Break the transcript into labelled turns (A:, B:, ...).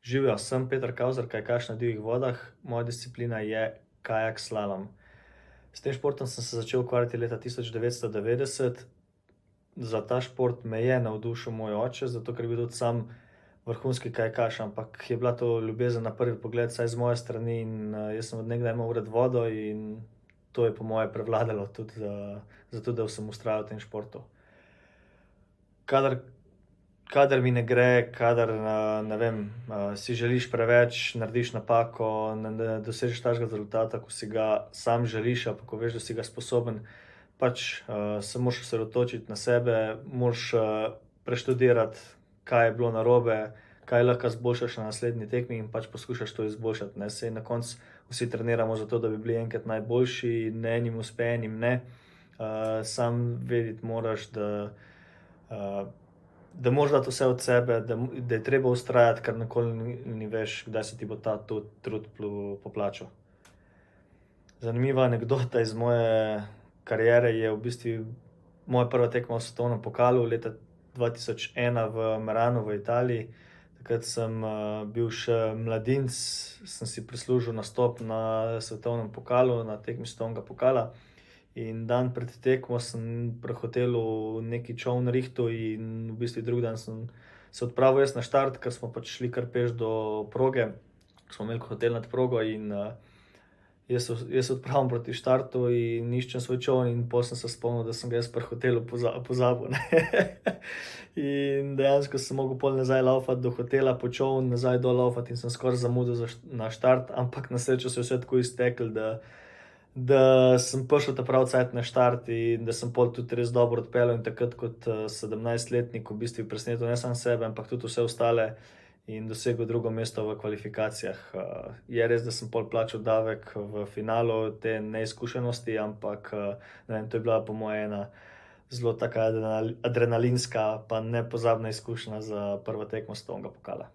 A: Živijo, sem Peter Kavzar, kajakaš na divjih vodah, moja disciplina je kajak slalom. S tem športom sem se začel ukvarjati leta 1990. Za ta šport me je navdušil moj oče, zato ker je bil tudi sam vrhunski kajakaš, ampak je bila to ljubezen na prvi pogled, vsaj z moje strani, in jaz sem od nekdaj imel rad vodo in to je po moje prevladalo tudi, zato da sem vztrajal v tem športu. Kadar mi ne gre, kadar, ne vem, si želiš preveč, narediš napako, ne dosežeš takega rezultata, ko si ga sam želiš ali pa ko veš, da si ga sposoben, pač, se moraš osredotočiti na sebe, moraš, preštudirati, kaj je bilo narobe, kaj lahko izboljšaš na naslednji tekmi in pač poskušaš to izboljšati, ne. Saj na koncu vsi treniramo zato, da bi bili enkrat najboljši, enim uspe, enim ne. Samo vedeti moraš, da moraš dati vse od sebe, da je treba vztrajati, ker nikoli ne veš, kdaj se ti bo ta trud poplačal. Zanimiva anekdota iz moje kariere je v bistvu moja prva tekma v svetovnem pokalu leta 2001 v Meranu v Italiji. Takrat sem, bil še mladinec, sem si prislužil nastop na svetovnem pokalu, na tekmi svetovnega pokala. In dan pred tekmo sem pri hotelu neki čoln rihtal in v bistvu drugi dan sem se odpravil jaz na štart, ker smo pač šli kar peš do proge, smo imeli hotel nad progo in, jaz se odpravim proti štartu in iščem svoj čoln in pol sem se spomnil, da sem ga jaz pri hotelu pozabil, ne. In dejansko sem mogel pol nazaj lavfati do hotela po čoln, nazaj dol lavfati in sem skoraj zamudil na štart, ampak na srečo se je vse tako izteklo, da sem prišel ta pravi cajt na štart in da sem pol tudi res dobro odpeljal in takrat kot, 17-letnik v bistvu presenetil ne samo sebe, ampak tudi vse ostale in dosegel drugo mesto v kvalifikacijah. Je res, da sem pol plačal davek v finalu te neizkušenosti, ampak, ne vem, to je bila po moje ena zelo taka adrenalinska pa nepozabna izkušnja za prvo tekmo svetovnega pokala.